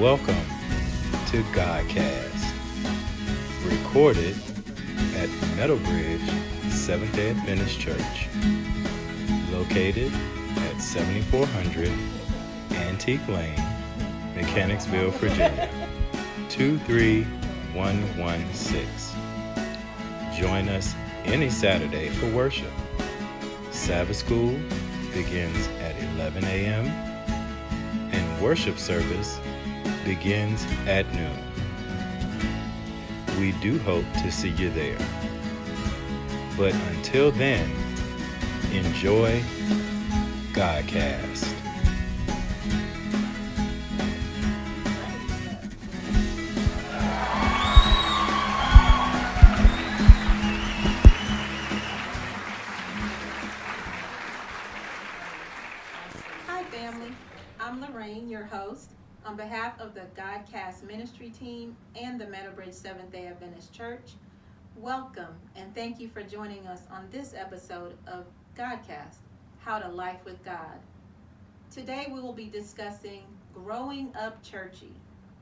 Welcome to GodCast, recorded at Meadowbridge Seventh-day Adventist Church, located at 7400 Antique Lane, Mechanicsville, Virginia, 23116. Join us any Saturday for worship. Sabbath school begins at 11 a.m. and worship service begins at noon. We do hope to see you there. But until then, enjoy GodCast. Hi family, I'm Lorraine, your host. On behalf of the GodCast ministry team and the Meadowbridge Seventh-day Adventist Church, welcome and thank you for joining us on this episode of GodCast, How to Life with God. Today we will be discussing growing up churchy.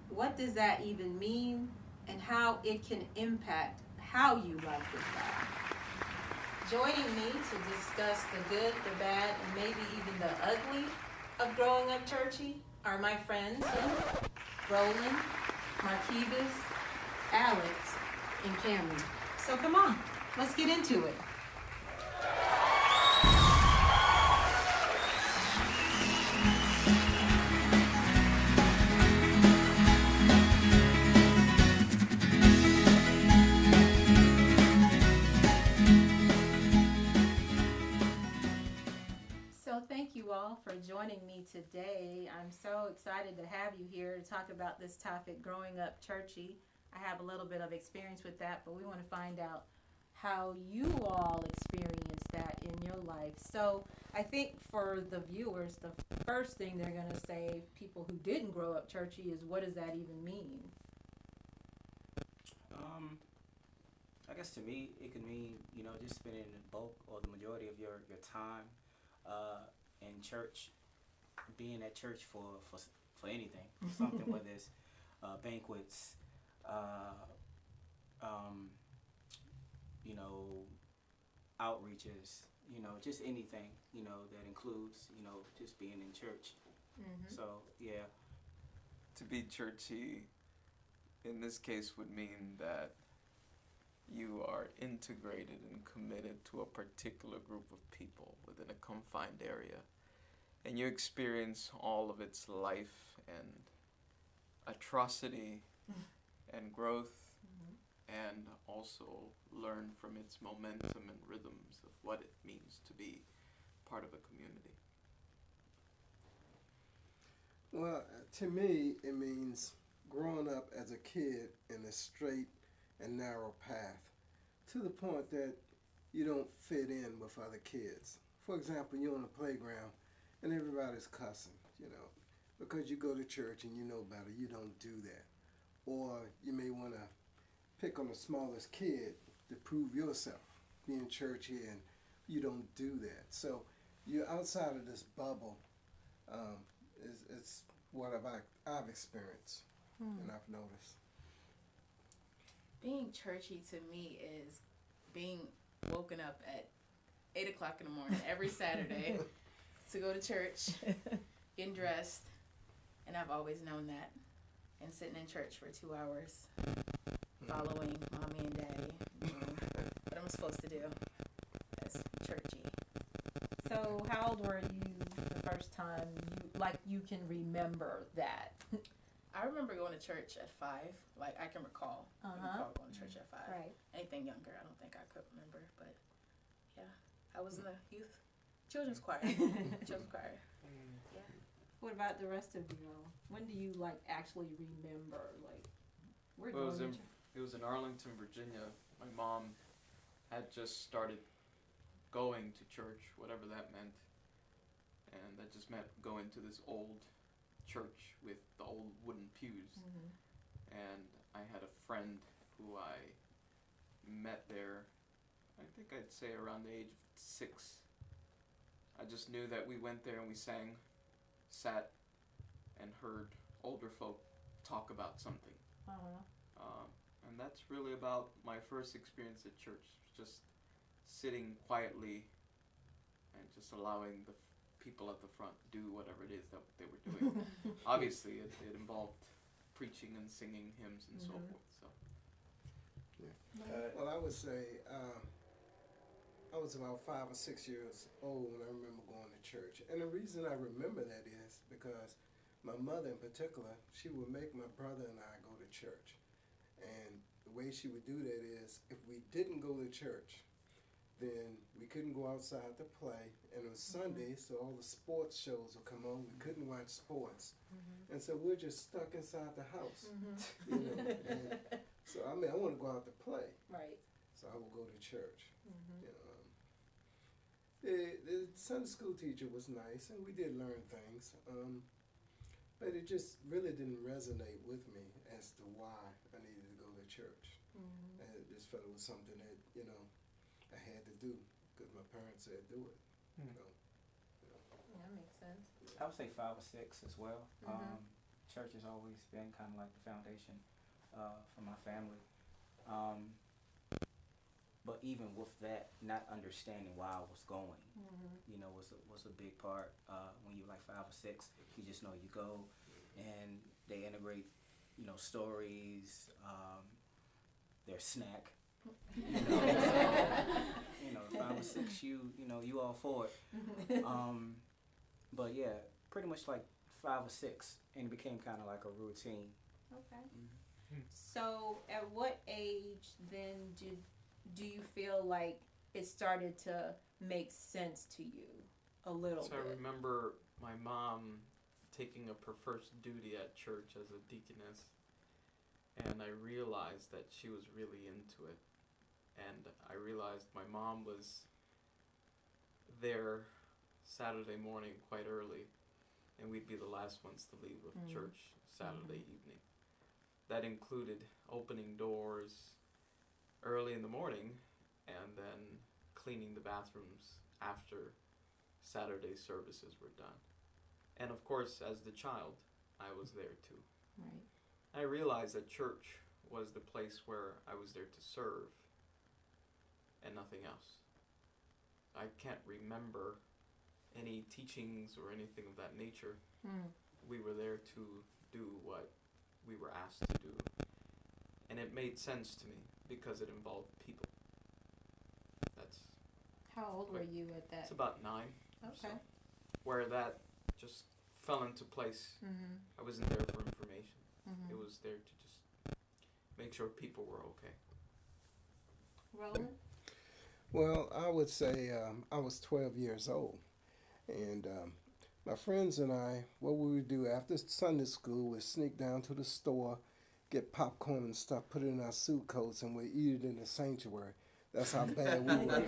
What does that even mean and how it can impact how you life with God? Joining me to discuss the good, the bad, and maybe even the ugly of growing up churchy are my friends Roland, Marquivas, Alex, and Cameron. So come on, let's get into it. So thank you all for joining me today. I'm so excited to have you here to talk about this topic, growing up churchy. I have a little bit of experience with that, but we want to find out how you all experience that in your life. So I think for the viewers, the first thing they're going to say, people who didn't grow up churchy, is what does that even mean? I guess to me, it could mean, just spending the bulk or the majority of your time in church, being at church for anything, something, whether it's banquets, outreaches, just anything, that includes, just being in church. Mm-hmm. So, yeah. To be churchy in this case would mean that you are integrated and committed to a particular group of people within a confined area, and you experience all of its life and atrocity and growth, and also learn from its momentum and rhythms of what it means to be part of a community. Well, to me, it means growing up as a kid in a straight and narrow path to the point that you don't fit in with other kids. For example, you're on the playground and everybody's cussing, because you go to church and you know better. You don't do that. Or you may want to pick on the smallest kid to prove yourself, being churchy, and you don't do that. So you're outside of this bubble. It's what I've experienced and I've noticed. Being churchy to me is being woken up at 8 o'clock in the morning every Saturday to go to church, getting dressed, and I've always known that, and sitting in church for 2 hours, following mommy and daddy, what I'm supposed to do. That's churchy. So how old were you the first time you can remember that? I remember going to church at 5. Like, I can recall. Uh-huh. I recall going to church at 5. Right. Anything younger, I don't think I could remember. But, yeah, I was in the children's choir. Children's choir. Yeah. What about the rest of you all? When do you actually remember we're Well, going to church? it was in Arlington, Virginia. My mom had just started going to church, whatever that meant. And that just meant going to this old church with the old wooden pews. Mm-hmm. And I had a friend who I met there, I think I'd say around the age of 6. I just knew that we went there and we sat and heard older folk talk about something. Uh-huh. And that's really about my first experience at church, just sitting quietly and just allowing the people at the front do whatever it is that they were doing. Obviously, it involved preaching and singing hymns and so forth. So. Well, I would say I was about 5 or 6 years old when I remember going to church. And the reason I remember that is because my mother in particular, she would make my brother and I go to church. And the way she would do that is if we didn't go to church, then we couldn't go outside to play. And it was Sunday, so all the sports shows would come on. We couldn't watch sports. And so we're just stuck inside the house. You know, and so I mean, I want to go out to play. Right. So I would go to church. You know, the Sunday school teacher was nice, and we did learn things. But it just really didn't resonate with me as to why I needed to go to church. I just felt it was something that, you know, I had to do because my parents said do it. You know. Yeah, that makes sense. I would say 5 or 6 as well. Church has always been kind of like the foundation for my family. But even with that, not understanding why I was going, you know, was a big part. When you're like 5 or 6, you just know you go, and they integrate, you know, stories, their snack. You know, you know, 5 or 6, you know, you all for it. But yeah, pretty much like 5 or 6, and it became kind of like a routine. Okay. So, at what age then do you feel like it started to make sense to you a little bit? So I remember my mom taking up her first duty at church as a deaconess, and I realized that she was really into it. And I realized my mom was there Saturday morning quite early, and we'd be the last ones to leave with church Saturday evening. That included opening doors early in the morning and then cleaning the bathrooms after Saturday services were done. And of course, as the child, I was there too. Right. I realized that church was the place where I was there to serve and nothing else. I can't remember any teachings or anything of that nature. We were there to do what we were asked to do. And it made sense to me because it involved people. That's How old were you at that? it's about 9. Okay. So, where that just fell into place. I wasn't there for information. It was there to just make sure people were okay. Roland? Well, I would say I was 12 years old. And my friends and I, what we would do after Sunday school was sneak down to the store, get popcorn and stuff, put it in our suit coats, and we'd eat it in the sanctuary. That's how bad we were.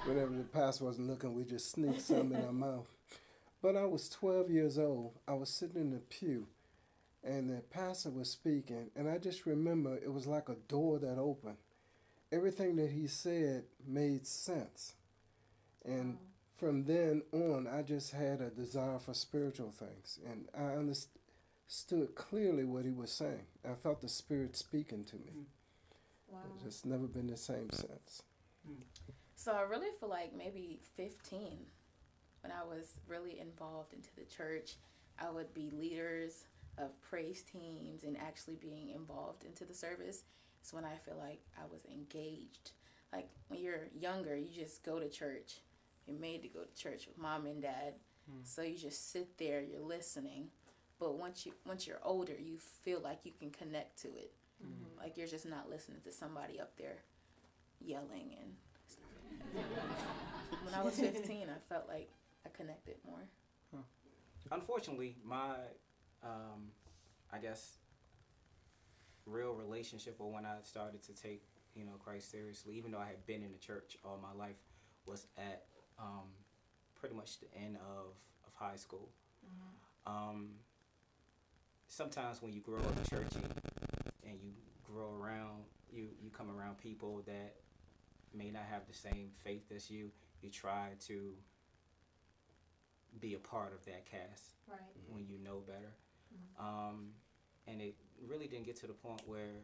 Whenever the pastor wasn't looking, we'd just sneak some in our mouth. But I was 12 years old. I was sitting in the pew, and the pastor was speaking, and I just remember it was like a door that opened. Everything that he said made sense. And from then on, I just had a desire for spiritual things. And I understood clearly what he was saying. I felt the Spirit speaking to me. Wow. It's just never been the same since. So I really feel like maybe 15, when I was really involved into the church, I would be leaders of praise teams and actually being involved into the service. It's when I feel like I was engaged. Like when you're younger, you just go to church. You're made to go to church with mom and dad. So you just sit there, you're listening. But once you're older, you feel like you can connect to it. Like you're just not listening to somebody up there yelling and stuff. When I was 15, I felt like I connected more. Unfortunately, my, I guess, real relationship, or when I started to take, you know, Christ seriously, even though I had been in the church all my life, was at pretty much the end of high school. Sometimes when you grow up churchy and you grow around, you come around people that may not have the same faith as you, you try to be a part of that cast Right. when you know better. and it really didn't get to the point where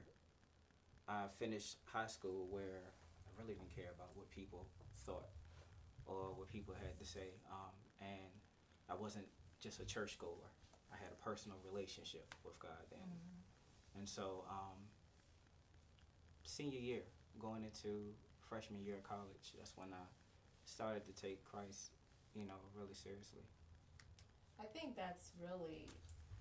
I finished high school where I really didn't care about what people thought or what people had to say. And I wasn't just a church goer. I had a personal relationship with God then. And so senior year, going into freshman year of college, that's when I started to take Christ, really seriously. I think that's really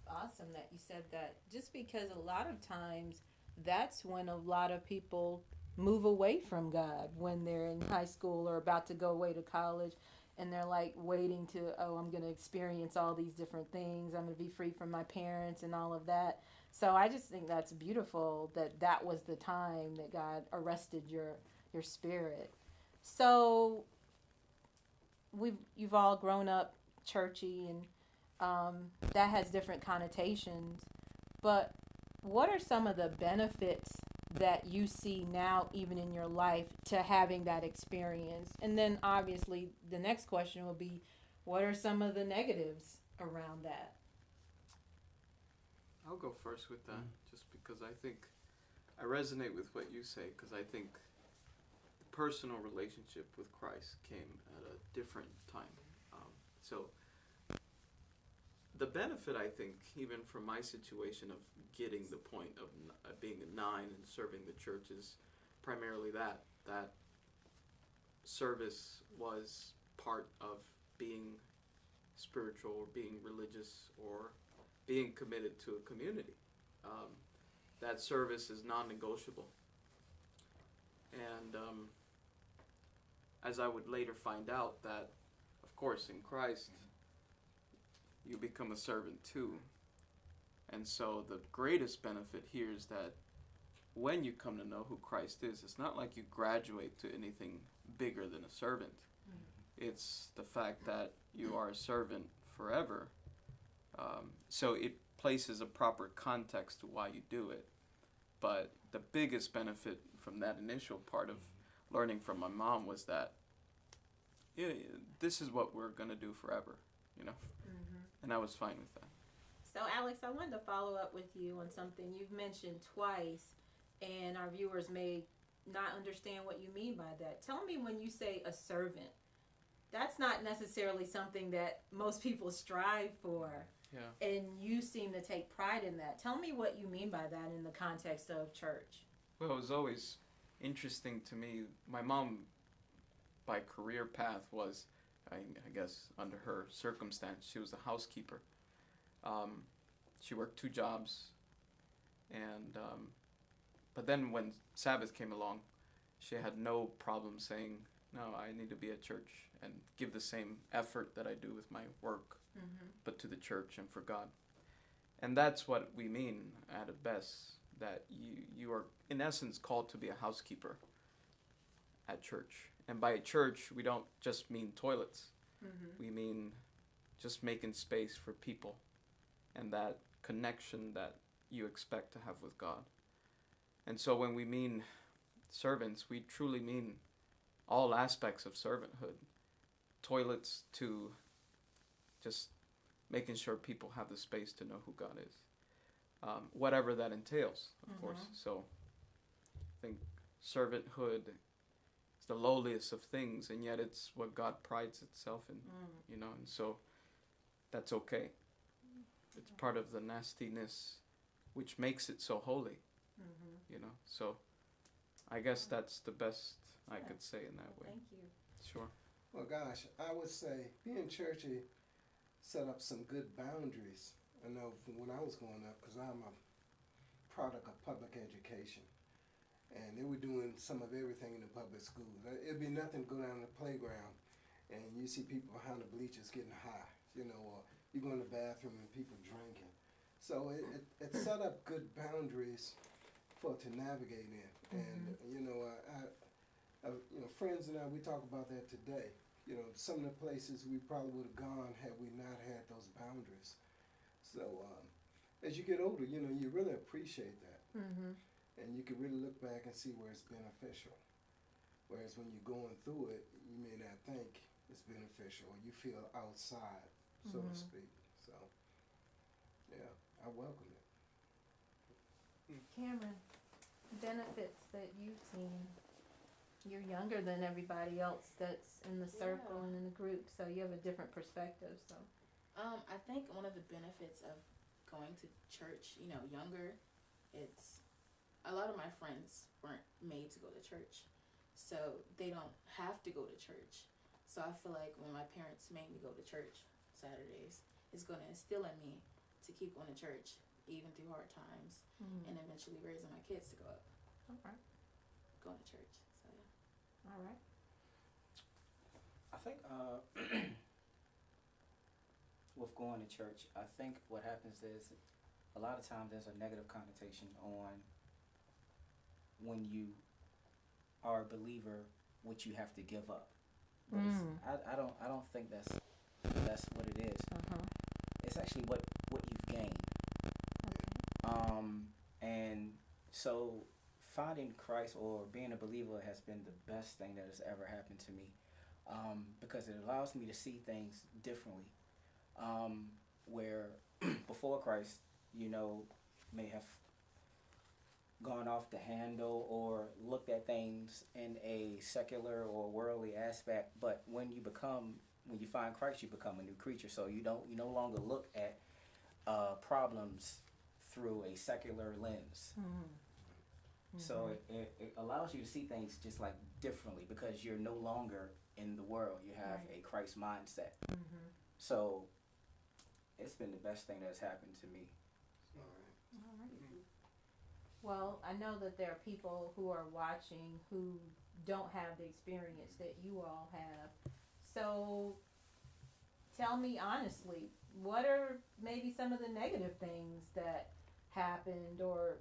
awesome that you said that, just because a lot of times that's when a lot of people move away from God when they're in high school or about to go away to college, and they're like waiting to, I'm going to experience all these different things. I'm going to be free from my parents and all of that. So I just think that's beautiful that was the time that God arrested your spirit. So you've all grown up churchy, and that has different connotations. But what are some of the benefits that you see now, even in your life, to having that experience? And then obviously the next question will be, what are some of the negatives around that? I'll go first with that, just because I think I resonate with what you say, because I think the personal relationship with Christ came at a different time. So the benefit, I think, even from my situation of getting the point of being a 9 and serving the church, is primarily that service was part of being spiritual or being religious or being committed to a community. That service is non-negotiable. And as I would later find out, that, of course, in Christ, you become a servant too. And so the greatest benefit here is that when you come to know who Christ is, it's not like you graduate to anything bigger than a servant. It's the fact that you are a servant forever. So it places a proper context to why you do it. But the biggest benefit from that initial part of learning from my mom was that this is what we're going to do forever, And I was fine with that. So Alex, I wanted to follow up with you on something you've mentioned twice, and our viewers may not understand what you mean by that. Tell me, when you say a servant, that's not necessarily something that most people strive for. Yeah. And you seem to take pride in that. Tell me what you mean by that in the context of church. Well, it was always interesting to me. My mom, by career path, was, I guess, under her circumstance, she was a housekeeper. She worked 2 jobs, and but then when Sabbath came along, she had no problem saying, no, I need to be at church and give the same effort that I do with my work, but to the church and for God. And that's what we mean at its best, that you are in essence called to be a housekeeper at church. And by church, we don't just mean toilets. We mean just making space for people and that connection that you expect to have with God. And so when we mean servants, we truly mean all aspects of servanthood. Toilets to just making sure people have the space to know who God is. Whatever that entails, of course. So I think servanthood is the lowliest of things, and yet it's what God prides itself in, and so that's okay. It's part of the nastiness which makes it so holy, so I guess that's the best I could say in that way. Thank you. Sure. Well, gosh, I would say being churchy set up some good boundaries. I know when I was growing up, because I'm a product of public education, and they were doing some of everything in the public schools. It'd be nothing to go down the playground and you see people behind the bleachers getting high, or you go in the bathroom and people drinking. So it set up good boundaries for to navigate in. And friends and I, we talk about that today. Some of the places we probably would have gone had we not had those boundaries. So as you get older, you really appreciate that. And you can really look back and see where it's beneficial. Whereas when you're going through it, you may not think it's beneficial, or you feel outside, so to speak. So, yeah, I welcome it. Cameron, benefits that you've seen. You're younger than everybody else that's in the circle and in the group, so you have a different perspective. So, I think one of the benefits of going to church, younger, it's a lot of my friends weren't made to go to church, so they don't have to go to church. So I feel like when my parents made me go to church Saturdays, it's going to instill in me to keep going to church even through hard times, and eventually raising my kids to go up, going to church. So yeah. All right. I think with going to church, I think what happens is a lot of times there's a negative connotation on when you are a believer, what you have to give up. But I don't think that's what it is. It's actually what you've gained. And so finding Christ or being a believer has been the best thing that has ever happened to me, because it allows me to see things differently. Where before Christ, may have gone off the handle or looked at things in a secular or worldly aspect, but when you find Christ, you become a new creature. So you no longer look at problems through a secular lens. So it allows you to see things just like differently, because you're no longer in the world. You have a Christ mindset. So it's been the best thing that's happened to me. All right. All right. Well, I know that there are people who are watching who don't have the experience that you all have. So tell me honestly, what are maybe some of the negative things that happened or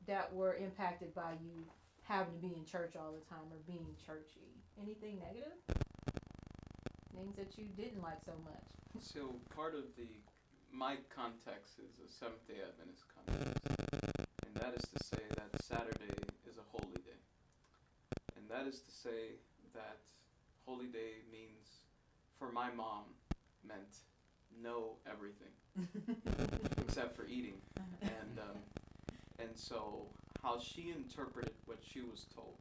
that were impacted by you having to be in church all the time or being churchy? Anything negative? Things that you didn't like so much? So part of my context is a Seventh-day Adventist context, and that is to say that Saturday is a holy day, and that is to say that holy day means, for my mom, meant no everything except for eating, and so how she interpreted what she was told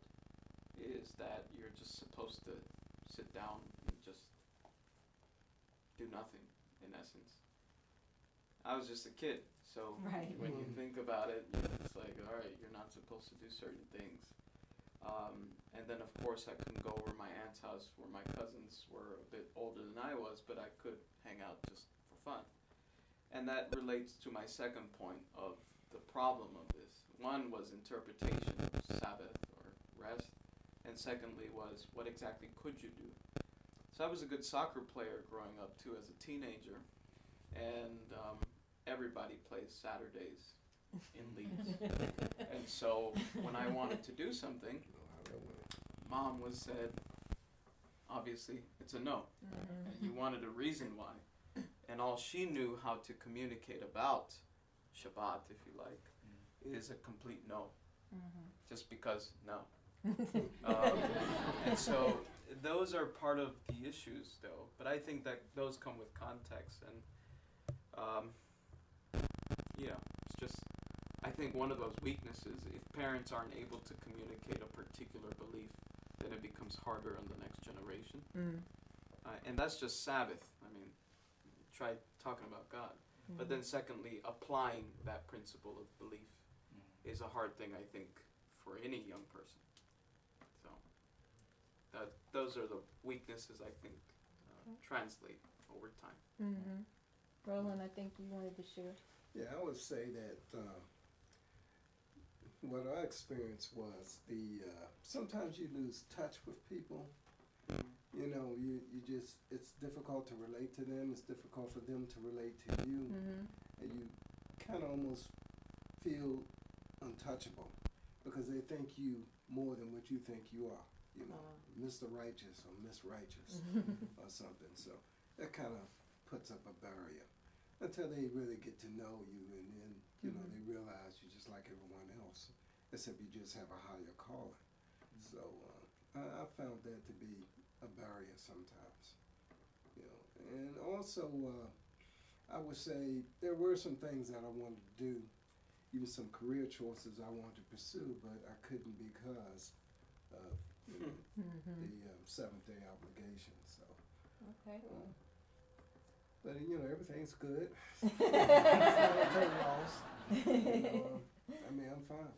is that you're just supposed to sit down and just do nothing, in essence. I was just a kid, so when you think about it, it's like, all right, you're not supposed to do certain things. And then, of course, I couldn't go over to my aunt's house where my cousins were a bit older than I was, but I could hang out just for fun. And that relates to my second point of the problem of this. One was interpretation of Sabbath or rest, and secondly was, what exactly could you do? So I was a good soccer player growing up too as a teenager, and everybody plays Saturdays in leagues. And so when I wanted to do something, Mom said, obviously it's a no, and you wanted a reason why, and all she knew how to communicate about Shabbat, if you like, is a complete no, just because no. And so those are part of the issues, though. But I think that those come with context, and it's just, I think one of those weaknesses, if parents aren't able to communicate a particular belief, then it becomes harder on the next generation. And that's just Sabbath. I mean, try talking about God. But then secondly, applying that principle of belief is a hard thing, I think, for any young person. So those are the weaknesses, I think, translate over time. Roland, I think you wanted to share. Yeah, I would say that what I experienced was sometimes you lose touch with people. You just, it's difficult to relate to them. It's difficult for them to relate to you. And you kind of almost feel untouchable because they think you more than what you think you are. Mr. Righteous or Miss Righteous or something. So that kind of puts up a barrier until they really get to know you, and then they realize you're just like everyone else, except you just have a higher calling. So I found that to be a barrier sometimes. And also I would say there were some things that I wanted to do even some career choices I wanted to pursue, but I couldn't because of the Seventh Day obligation. So, Okay. but everything's good. It's not a total loss. I mean, I'm fine.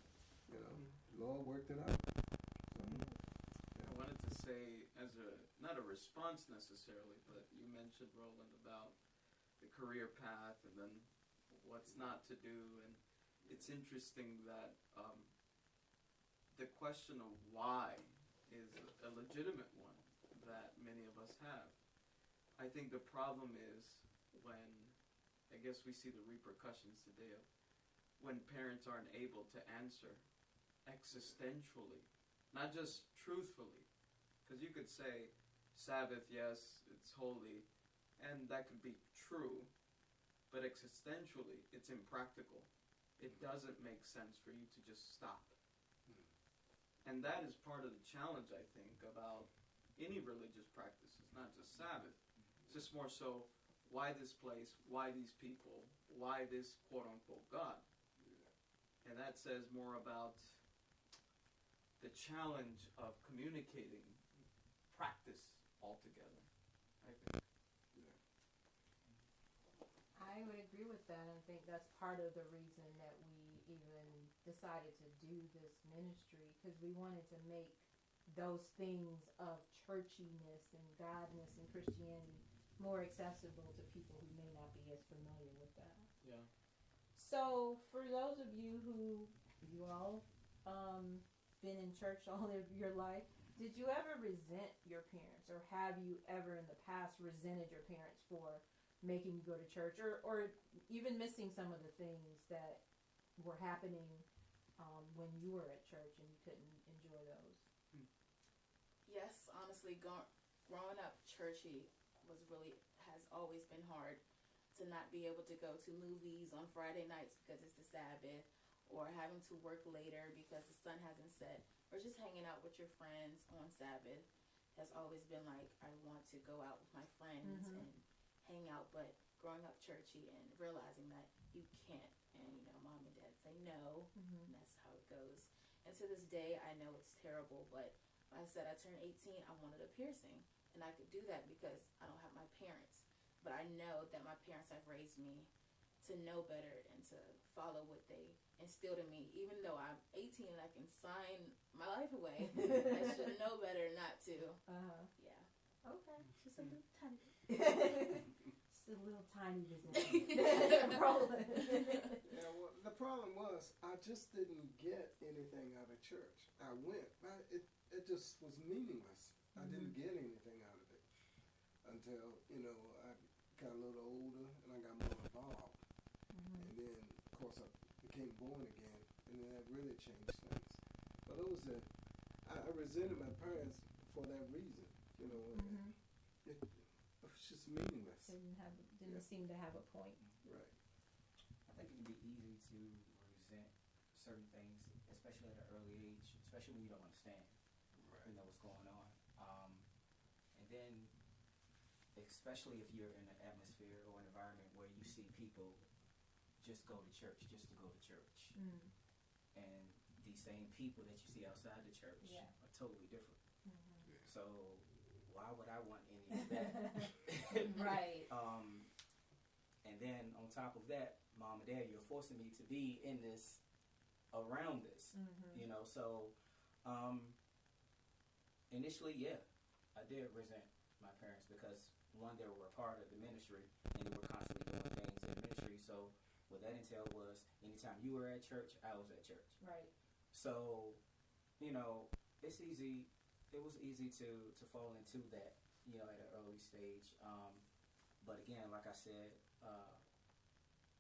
Lord worked it out. So, I wanted to say, as not a response necessarily, but you mentioned, Roland, about the career path and then what's not to do, and it's interesting that the question of why is a legitimate one that many of us have. I think the problem is when, I guess we see the repercussions today of when parents aren't able to answer existentially, not just truthfully, because you could say Sabbath, yes, it's holy, and that could be true, but existentially, it's impractical. It doesn't make sense for you to just stop. And that is part of the challenge, I think, about any religious practices, not just Sabbath. It's just more so, why this place, why these people, why this quote-unquote God? And that says more about the challenge of communicating practice altogether, I think. I would agree with that. I think that's part of the reason that we even decided to do this ministry, because we wanted to make those things of churchiness and godness and Christianity more accessible to people who may not be as familiar with that. Yeah. So for those of you who, you all been in church all of your life, did you ever resent your parents, or have you ever in the past resented your parents for making you go to church, or even missing some of the things that were happening when you were at church and you couldn't enjoy those? Yes, honestly, growing up churchy has always been hard, to not be able to go to movies on Friday nights because it's the Sabbath, or having to work later because the sun hasn't set, or just hanging out with your friends on Sabbath has always been like, I want to go out with my friends and hang out. But growing up churchy and realizing that you can't, and mom and dad say no, and that's how it goes. And to this day, I know it's terrible, but like I said, I turned 18, I wanted a piercing, and I could do that because I don't have my parents. But I know that my parents have raised me to know better and to follow what they instilled in me. Even though I'm 18 and I can sign my life away, I should know better not to. Yeah. Okay. Just a little tiny. Just a little tiny business. Rolling. Yeah, well, the problem was I just didn't get anything out of church. I went, but it just was meaningless. I didn't get anything out of it until I got a little older and I got more involved. And then, of course, I became born again, and then that really changed things. But I resented my parents for that reason. It was just meaningless. Didn't seem to have a point. Right. I think it can be easy to resent certain things, especially at an early age, especially when you don't understand, what's going on. And then, especially if you're in an atmosphere or an environment where you see people just go to church just to go to church. And these same people that you see outside the church are totally different. So why would I want any of that? Right. And then on top of that, mom and dad, you're forcing me to be in this, around this, so initially, I did resent my parents because, one, they were a part of the ministry and they were constantly doing things in the ministry. So what that entailed was anytime you were at church, I was at church. Right. So, it's easy. It was easy to fall into that, at an early stage. But again, like I said,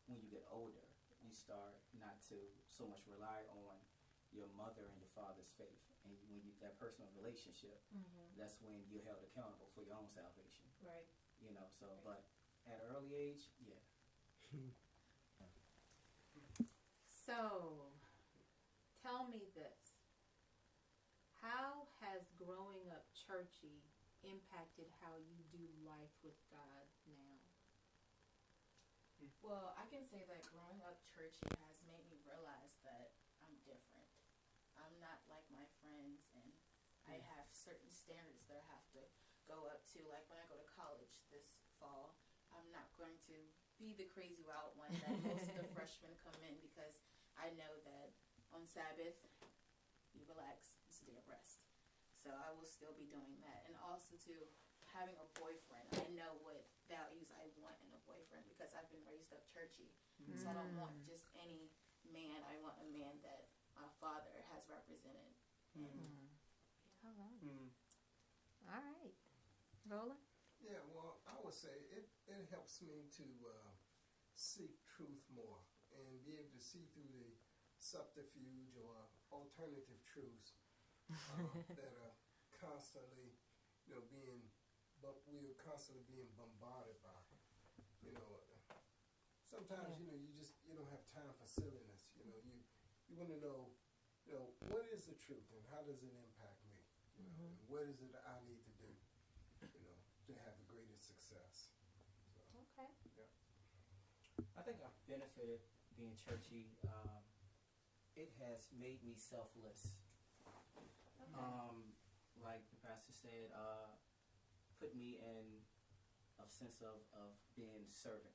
when you get older, you start not to so much rely on your mother and your father's faith. And when that personal relationship, that's when you're held accountable for your own salvation. Right. But at an early age, So, tell me this. How has growing up churchy impacted how you do life with God now? Well, I can say that growing up churchy has made me realize that I'm different. I'm not like my friends, and I have certain standards that I have to go up to. Like when I go to college this fall, I'm not going to be the crazy wild one that most of the freshmen come in, because I know that on Sabbath, you relax, it's a day of rest. So I will still be doing that. And also too, having a boyfriend, I know what values I want in a boyfriend because I've been raised up churchy. So I don't want just any man. I want a man that my father has represented. All right. Mm. All right. Roland? Yeah, well, I would say it helps me to seek truth more and be able to see through the subterfuge or alternative truths that are constantly, we're constantly being bombarded by. Sometimes you don't have time for silliness. You want to know, what is the truth and how does it impact me? And what is it I need to do, to have the greatest success. So, Okay. yeah. I think I've benefited being churchy. It has made me selfless. Like the pastor said, put me in a sense of being servant.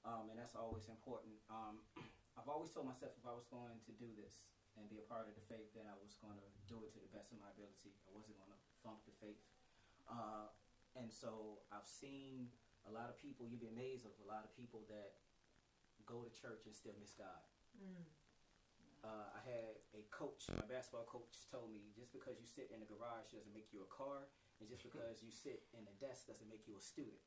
And that's always important. I've always told myself if I was going to do this and be a part of the faith, then I was going to do it to the best of my ability. I wasn't going to funk the faith. And so I've seen a lot of people, you'd be amazed of a lot of people that go to church and still miss God. I had a coach, my basketball coach told me, just because you sit in a garage doesn't make you a car, and just because you sit in a desk doesn't make you a student.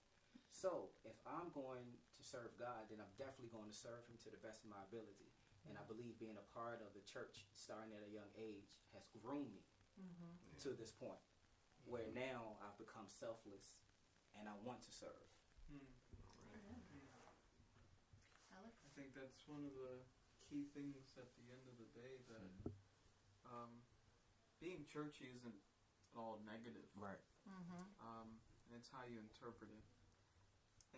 So if I'm going to serve God, then I'm definitely going to serve him to the best of my ability. And I believe being a part of the church starting at a young age has groomed me to this point where now I've become selfless and I want to serve. I think that's one of the key things at the end of the day, that being churchy isn't at all negative. Right. And it's how you interpret it.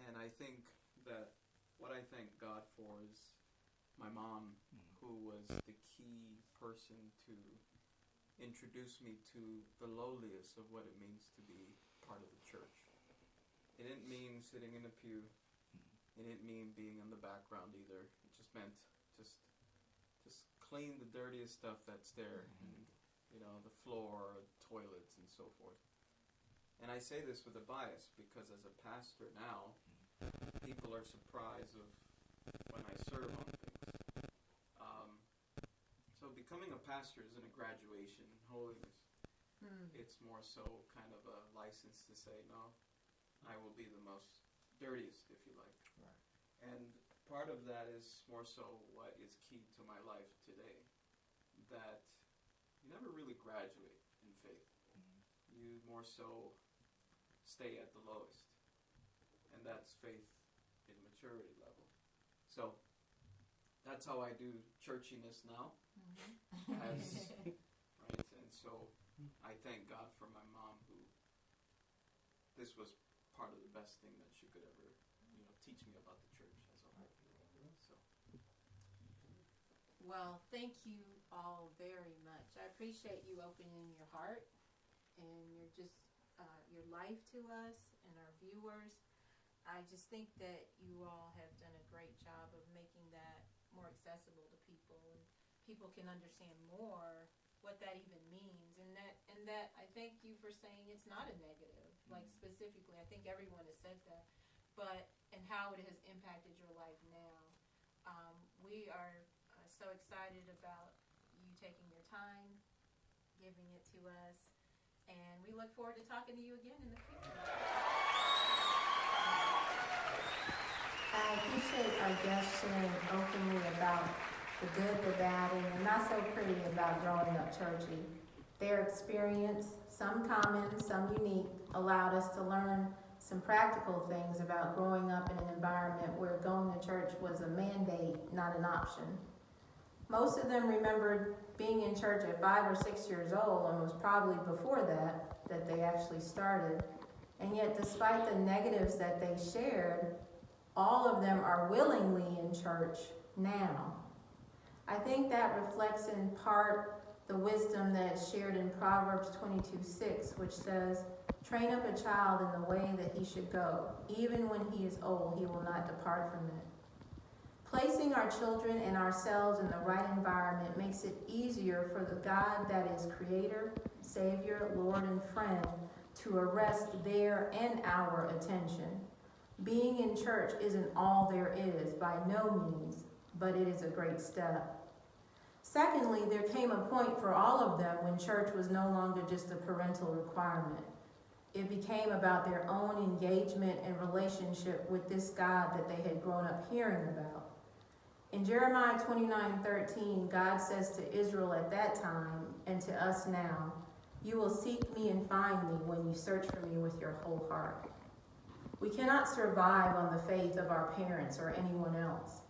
And I think that what I thank God for is my mom, who was the key person to introduce me to the lowliest of what it means to be part of the church. It didn't mean sitting in a pew. It didn't mean being in the background either. It just meant just clean the dirtiest stuff that's there, and the floor, toilets, and so forth. And I say this with a bias because as a pastor now, people are surprised of when I serve on things. So becoming a pastor isn't a graduation in holiness. It's more so kind of a license to say, no, I will be the most dirtiest, if you like. Right. And part of that is more so what is key to my life today, that you never really graduate in faith. You more so stay at the lowest. And that's faith in maturity level. So that's how I do churchiness now. Right? And so I thank God for my mom, who this was part of the best thing that she could ever teach me about the church as a whole. So. Well, thank you all very much. I appreciate you opening your heart and your life to us and our viewers. I just think that you all have done a great job of making that more accessible to people, and people can understand more what that even means. And that I thank you for saying it's not a negative, like specifically. I think everyone has said that, but and how it has impacted your life now. We are so excited about you taking your time, giving it to us, and we look forward to talking to you again in the future. I appreciate our guests sharing openly about the good, the bad, and the not so pretty about growing up churchy. Their experience, some common, some unique, allowed us to learn some practical things about growing up in an environment where going to church was a mandate, not an option. Most of them remembered being in church at 5 or 6 years old, and it was probably before that they actually started. And yet, despite the negatives that they shared, All of them are willingly in church now. I think that reflects in part the wisdom that is shared in Proverbs 22:6, which says, "Train up a child in the way that he should go. Even when he is old, he will not depart from it." Placing our children and ourselves in the right environment makes it easier for the God that is Creator, Savior, Lord, and friend to arrest their and our attention. Being in church isn't all there is, by no means, but it is a great step. Secondly, there came a point for all of them when church was no longer just a parental requirement. It became about their own engagement and relationship with this God that they had grown up hearing about. In Jeremiah 29:13, God says to Israel at that time, and to us now, "You will seek me and find me when you search for me with your whole heart." We cannot survive on the faith of our parents or anyone else.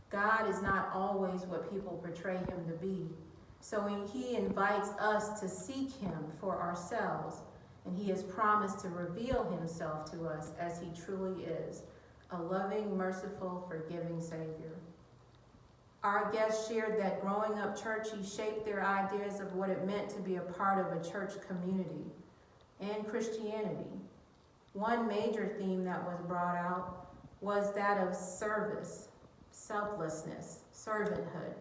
God is not always what people portray him to be. So he invites us to seek him for ourselves, and he has promised to reveal himself to us as he truly is, a loving, merciful, forgiving Savior. Our guests shared that growing up Churchy shaped their ideas of what it meant to be a part of a church community and Christianity. One major theme that was brought out was that of service, selflessness, servanthood.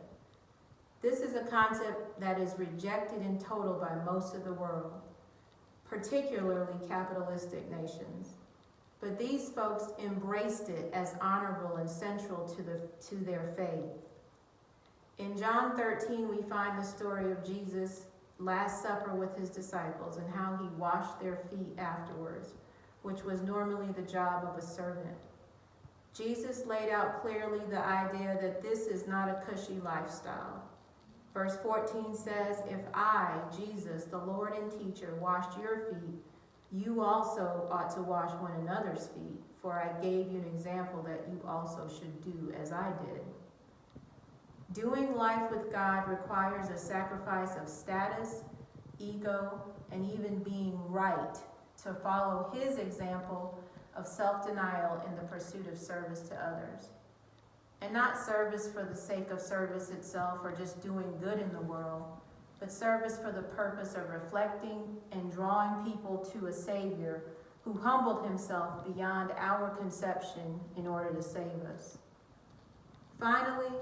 This is a concept that is rejected in total by most of the world, particularly capitalistic nations. But these folks embraced it as honorable and central to their faith. In John 13, we find the story of Jesus' Last Supper with his disciples and how he washed their feet afterwards, which was normally the job of a servant. Jesus laid out clearly the idea that this is not a cushy lifestyle. Verse 14 says, "If I, Jesus, the Lord and teacher, washed your feet, you also ought to wash one another's feet, for I gave you an example that you also should do as I did." Doing life with God requires a sacrifice of status, ego, and even being right to follow his example of self-denial in the pursuit of service to others. And not service for the sake of service itself or just doing good in the world, but service for the purpose of reflecting and drawing people to a Savior who humbled himself beyond our conception in order to save us. Finally,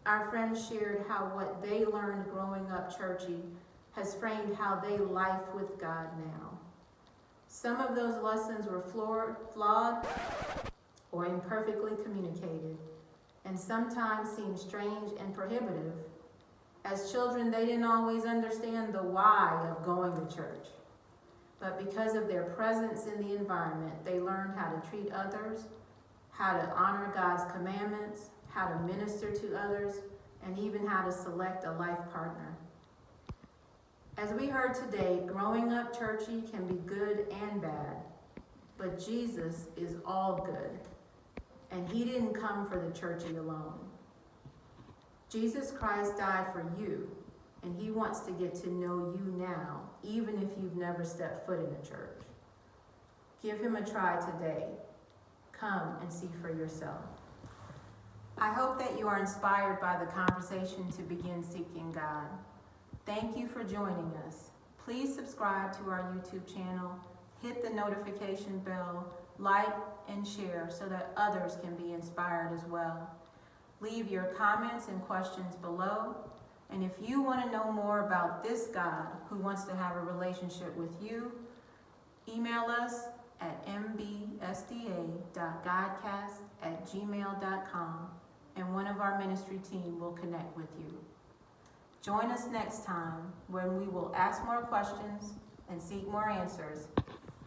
our friends shared how what they learned growing up Churchy has framed how they life with God now. Some of those lessons were flawed or imperfectly communicated, and sometimes seemed strange and prohibitive. As children, they didn't always understand the why of going to church. But because of their presence in the environment, they learned how to treat others, how to honor God's commandments, how to minister to others, and even how to select a life partner. As we heard today, growing up Churchy can be good and bad, but Jesus is all good, and he didn't come for the Churchy alone. Jesus Christ died for you, and he wants to get to know you now, even if you've never stepped foot in a church. Give him a try today. Come and see for yourself. I hope that you are inspired by the conversation to begin seeking God. Thank you for joining us. Please subscribe to our YouTube channel, hit the notification bell, like and share so that others can be inspired as well. Leave your comments and questions below. And if you want to know more about this God who wants to have a relationship with you, email us at mbsda.godcast@gmail.com and one of our ministry team will connect with you. Join us next time when we will ask more questions and seek more answers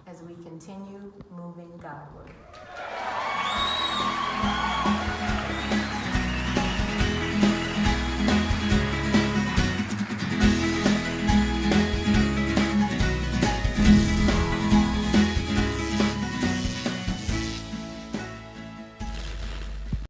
as we continue moving Godward.